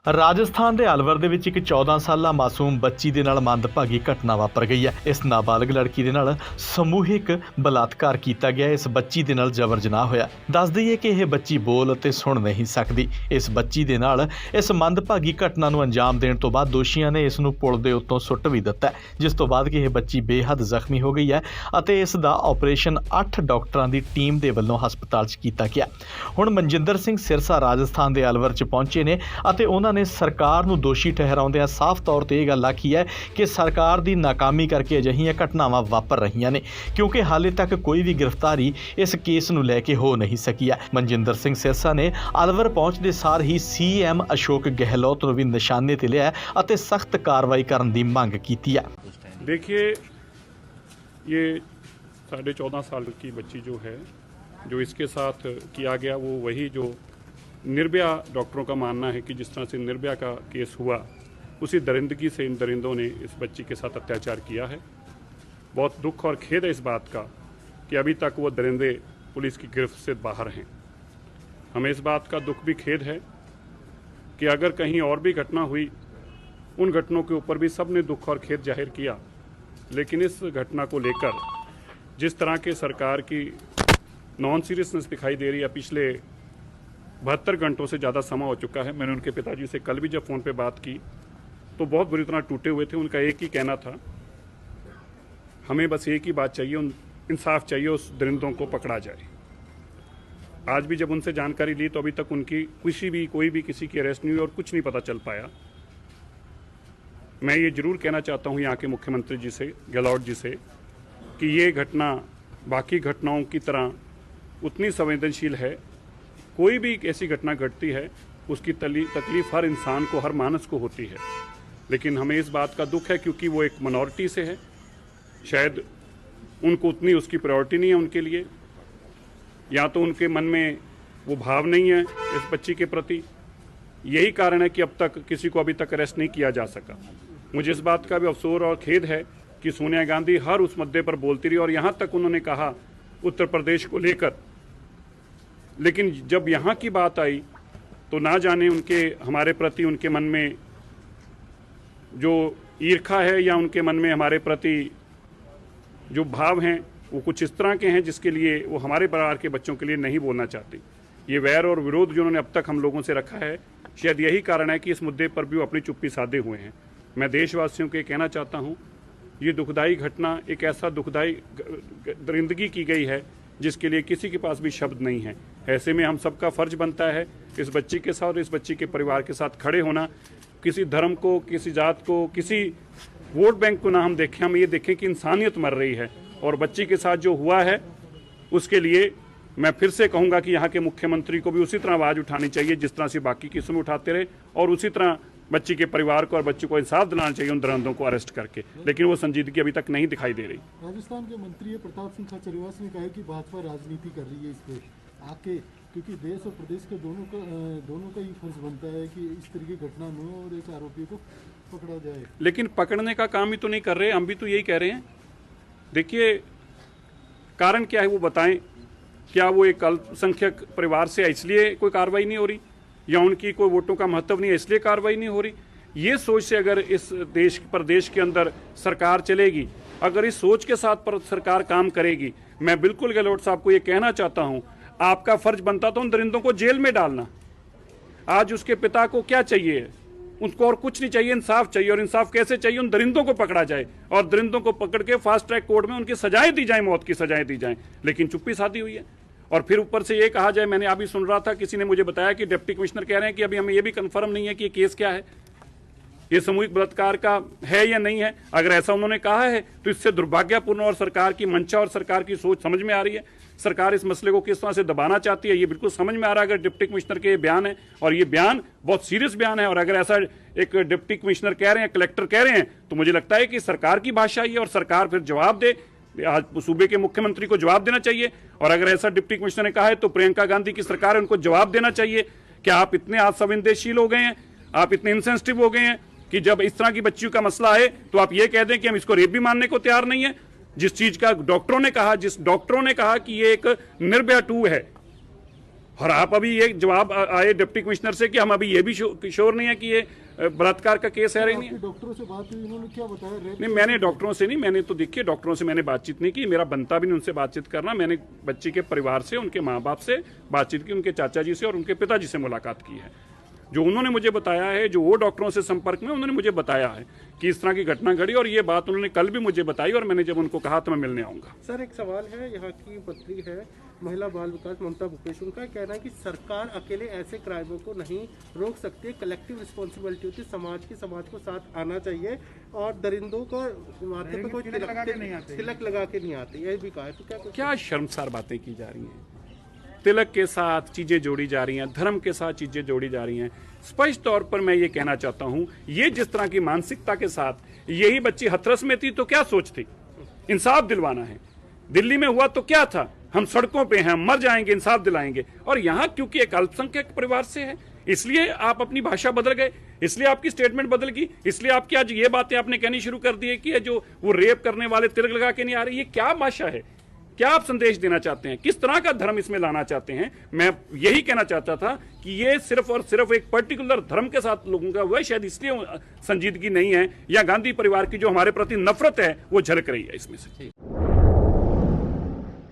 ਰਾਜਸਥਾਨ ਦੇ ਅਲਵਰ ਦੇ ਵਿੱਚ ਇੱਕ 14 ਸਾਲਾ ਮਾਸੂਮ ਬੱਚੀ ਦੇ ਨਾਲ ਮੰਦਭਾਗੀ ਘਟਨਾ ਵਾਪਰ ਗਈ ਹੈ। ਇਸ ਨਾਬਾਲਗ ਲੜਕੀ ਦੇ ਨਾਲ ਸਮੂਹਿਕ ਬਲਾਤਕਾਰ ਕੀਤਾ ਗਿਆ। ਇਸ ਬੱਚੀ ਦੇ ਨਾਲ ਜ਼ਬਰ ਜਨਾਹ ਹੋਇਆ। ਦੱਸ ਦਈਏ ਕਿ ਇਹ ਬੱਚੀ ਬੋਲ ਅਤੇ ਸੁਣ ਨਹੀਂ ਸਕਦੀ। ਇਸ ਬੱਚੀ ਦੇ ਨਾਲ ਇਸ ਮੰਦਭਾਗੀ ਘਟਨਾ ਨੂੰ ਅੰਜਾਮ ਦੇਣ ਤੋਂ ਬਾਅਦ ਦੋਸ਼ੀਆਂ ਨੇ ਇਸ ਨੂੰ ਪੁਲ ਦੇ ਉੱਤੋਂ ਸੁੱਟ ਵੀ ਦਿੱਤਾ, ਜਿਸ ਤੋਂ ਬਾਅਦ ਕਿ ਇਹ ਬੱਚੀ ਬੇਹੱਦ ਜ਼ਖਮੀ ਹੋ ਗਈ ਹੈ ਅਤੇ ਇਸ ਦਾ ਆਪਰੇਸ਼ਨ 8 ਡਾਕਟਰਾਂ ਦੀ ਟੀਮ ਦੇ ਵੱਲੋਂ ਹਸਪਤਾਲ 'ਚ ਕੀਤਾ ਗਿਆ। ਹੁਣ ਮਨਜਿੰਦਰ ਸਿੰਘ ਸਿਰਸਾ ਰਾਜਸਥਾਨ ਦੇ ਅਲਵਰ 'ਚ ਪਹੁੰਚੇ ਨੇ ਅਤੇ ਉਹਨਾਂ ਨੇ ਸਰਕਾਰ ਨੂੰ ਦੋਸ਼ੀ ਠਹਿਰਾਉਂਦਿਆਂ ਸਾਫ਼ ਤੌਰ ਤੇ ਇਹ ਗੱਲ ਆਖੀ ਹੈ ਕਿ ਸਰਕਾਰ ਦੀ ਨਾਕਾਮੀ ਕਰਕੇ ਅਜਿਹੀਆਂ ਘਟਨਾਵਾਂ ਵਾਪਰ ਰਹੀਆਂ ਨੇ, ਕਿਉਂਕਿ ਹਾਲੇ ਤੱਕ ਕੋਈ ਵੀ ਗ੍ਰਿਫਤਾਰੀ ਇਸ ਕੇਸ ਨੂੰ ਲੈ ਕੇ ਹੋ ਨਹੀਂ ਸਕੀ ਹੈ। ਮਨਜਿੰਦਰ ਸਿੰਘ ਸਿਰਸਾ ਨੇ ਅਲਵਰ ਪਹੁੰਚਦੇ ਸਾਰ ਹੀ CM ਅਸ਼ੋਕ ਗਹਿਲੋਤ ਨੂੰ ਵੀ ਨਿਸ਼ਾਨੇ ਤੇ ਲਿਆ ਅਤੇ ਸਖਤ ਕਾਰਵਾਈ ਕਰਨ ਦੀ ਮੰਗ ਕੀਤੀ ਹੈ। देखिए, ये 14.5 साल की बच्ची जो है, जो इसके साथ किया गया, वो वही जो निर्भया डॉक्टरों का मानना है कि जिस तरह से निर्भया का केस हुआ, उसी दरिंदगी से इन दरिंदों ने इस बच्ची के साथ अत्याचार किया है। बहुत दुख और खेद है इस बात का कि अभी तक वो दरिंदे पुलिस की गिरफ्त से बाहर हैं। हमें इस बात का दुख भी खेद है कि अगर कहीं और भी घटना हुई, उन घटनाओं के ऊपर भी सब ने दुख और खेद जाहिर किया, लेकिन इस घटना को लेकर जिस तरह के सरकार की नॉन सीरियसनेस दिखाई दे रही है, पिछले 72 घंटों से ज़्यादा समय हो चुका है। मैंने उनके पिताजी से कल भी जब फ़ोन पे बात की तो बहुत बुरी तरह टूटे हुए थे। उनका एक ही कहना था, हमें बस एक ही बात चाहिए, इंसाफ चाहिए, उस दरिंदों को पकड़ा जाए। आज भी जब उनसे जानकारी ली तो अभी तक उनकी कोई भी किसी की अरेस्ट नहीं हुई और कुछ नहीं पता चल पाया। मैं ये ज़रूर कहना चाहता हूँ यहाँ के मुख्यमंत्री जी से, गहलोत जी से, कि ये घटना बाकी घटनाओं की तरह उतनी संवेदनशील है। कोई भी ऐसी घटना घटती है, उसकी तकलीफ़ हर इंसान को, हर मानस को होती है, लेकिन हमें इस बात का दुख है क्योंकि वो एक मिनॉरिटी से है, शायद उनको उतनी उसकी प्रायोरिटी नहीं है उनके लिए, या तो उनके मन में वो भाव नहीं है इस बच्ची के प्रति। यही कारण है कि अब तक किसी को अभी तक अरेस्ट नहीं किया जा सका। मुझे इस बात का भी अफसोस और खेद है कि सोनिया गांधी हर उस मुद्दे पर बोलती रही और यहाँ तक उन्होंने कहा उत्तर प्रदेश को लेकर, लेकिन जब यहाँ की बात आई तो ना जाने हमारे प्रति उनके मन में जो ईर्खा है या उनके मन में हमारे प्रति जो भाव हैं वो कुछ इस तरह के हैं जिसके लिए वो हमारे परिवार के बच्चों के लिए नहीं बोलना चाहती। ये वैर और विरोध जो उन्होंने अब तक हम लोगों से रखा है, शायद यही कारण है कि इस मुद्दे पर भी वो अपनी चुप्पी साधे हुए हैं। मैं देशवासियों को कहना चाहता हूँ, ये दुखदाई घटना एक ऐसा दुखदाई दरिंदगी की गई है जिसके लिए किसी के पास भी शब्द नहीं है। ऐसे में हम सबका फ़र्ज बनता है इस बच्ची के साथ और इस बच्ची के परिवार के साथ खड़े होना। किसी धर्म को, किसी जात को, किसी वोट बैंक को ना हम देखें, हम ये देखें कि इंसानियत मर रही है। और बच्ची के साथ जो हुआ है उसके लिए मैं फिर से कहूँगा कि यहाँ के मुख्यमंत्री को भी उसी तरह आवाज़ उठानी चाहिए जिस तरह से बाकी किस्म में उठाते रहे, और उसी तरह बच्ची के परिवार को और बच्ची को इंसाफ दिलाना चाहिए उन दरिंदों को अरेस्ट करके, लेकिन वो संजीदगी अभी तक नहीं दिखाई दे रही। राजस्थान के मंत्री प्रताप सिंह खाचरियावास ने कहा है कि भाजपा राजनीति कर रही है इस पे आके, क्योंकि देश और प्रदेश के दोनों का ही फर्ज बनता है कि इस तरह की घटना न हो और एक आरोपी को पकड़ा जाए। लेकिन पकड़ने का काम ही तो नहीं कर रहे, हम भी तो यही कह रहे हैं। देखिए, कारण क्या है वो बताएं। क्या वो एक अल्पसंख्यक परिवार से इसलिए कोई कार्रवाई नहीं हो रही, या उनकी कोई वोटों का महत्व नहीं है इसलिए कार्रवाई नहीं हो रही? ये सोच से अगर इस प्रदेश के अंदर सरकार चलेगी, अगर इस सोच के साथ पर सरकार काम करेगी, मैं बिल्कुल गहलोत साहब को ये कहना चाहता हूँ, आपका फर्ज बनता तो उन दरिंदों को जेल में डालना। आज उसके पिता को क्या चाहिए? उनको और कुछ नहीं चाहिए, इंसाफ चाहिए। और इंसाफ कैसे चाहिए? उन दरिंदों को पकड़ा जाए और दरिंदों को पकड़ के फास्ट ट्रैक कोर्ट में उनकी सजाएं दी जाए, मौत की सजाएं दी जाएं, लेकिन चुप्पी साधी हुई है। और फिर ऊपर से ये कहा जाए, मैंने अभी सुन रहा था, किसी ने मुझे बताया कि डिप्टी कमिश्नर कह रहे हैं कि अभी हमें ये भी कंफर्म नहीं है कि ये केस क्या है, ये सामूहिक बलात्कार का है या नहीं है। अगर ऐसा उन्होंने कहा है तो इससे दुर्भाग्यपूर्ण और सरकार की मंशा और सरकार की सोच समझ में आ रही है। सरकार इस मसले को किस तरह से दबाना चाहती है ये बिल्कुल समझ में आ रहा है। अगर डिप्टी कमिश्नर के बयान है, और ये बयान बहुत सीरियस बयान है, और अगर ऐसा एक डिप्टी कमिश्नर कह रहे हैं, कलेक्टर कह रहे हैं, तो मुझे लगता है कि सरकार की भाषा ही है और सरकार फिर जवाब दे। आज सूबे के मुख्यमंत्री को जवाब देना चाहिए, और अगर ऐसा डिप्टी कमिश्नर ने कहा है तो प्रियंका गांधी की सरकार है, उनको जवाब देना चाहिए कि आप इतने आज संवेदनशील हो गए हैं, आप इतने इंसेंसिटिव हो गए हैं कि जब इस तरह की बच्चियों का मसला है तो आप ये कह दें कि हम इसको रेप भी मानने को तैयार नहीं है। जिस चीज का डॉक्टरों ने कहा कि ये एक निर्भया 2 है, और आप अभी ये जवाब आए डिप्टी कमिश्नर से कि हम अभी ये भी श्योर नहीं है कि ये बलात्कार का केस है या नहीं है। डॉक्टरों से बात हुई, उन्होंने क्या बताया? नहीं, मैंने डॉक्टरों से नहीं, मैंने तो देखिए डॉक्टरों से मैंने बातचीत नहीं की, मेरा बनता भी नहीं उनसे बातचीत करना। मैंने बच्ची के परिवार से, उनके माँ बाप से बातचीत की, उनके चाचा जी से और उनके पिताजी से मुलाकात की है। जो उन्होंने मुझे बताया है, जो वो डॉक्टरों से संपर्क में, उन्होंने मुझे बताया है कि इस तरह की घटना घटी, और ये बात उन्होंने कल भी मुझे बताई और मैंने जब उनको कहा तो मैं मिलने आऊंगा। सर एक सवाल है, यहाँ की मंत्री है महिला बाल विकास ममता भूपेश, उनका कहना है कि सरकार अकेले ऐसे क्राइमों को नहीं रोक सकती, कलेक्टिव रिस्पॉन्सिबिलिटी होती है, समाज को साथ आना चाहिए, और दरिंदों को माथे पे कोई तिलक लगा के नहीं आते, ये भी कहा है। तो क्या शर्मसार बातें की जा रही हैं। तिलक के साथ चीजें जोड़ी जा रही हैं, धर्म के साथ चीजें जोड़ी जा रही हैं। स्पष्ट तौर पर मैं ये कहना चाहता हूं, ये जिस तरह की मानसिकता के साथ यही बच्ची हथरस में थी तो क्या सोचती, इंसाफ दिलवाना है। दिल्ली में हुआ तो क्या था, हम सड़कों पे हैं, मर जाएंगे, इंसाफ दिलाएंगे। और यहां क्योंकि एक अल्पसंख्यक परिवार से है, इसलिए आप अपनी भाषा बदल गए, इसलिए आपकी स्टेटमेंट बदल गई, इसलिए आपकी आज ये बातें आपने कहनी शुरू कर दी है कि जो वो रेप करने वाले तिलक लगा के नहीं आ रही। ये क्या भाषा है, क्या आप संदेश देना चाहते हैं, किस तरह का धर्म इसमें लाना चाहते हैं? मैं यही कहना चाहता था कि ये सिर्फ और सिर्फ एक पर्टिकुलर धर्म के साथ लोगों का हुआ है, शायद इसलिए संजीदगी नहीं है, या गांधी परिवार की जो हमारे प्रति नफरत है वो झलक रही है इसमें से।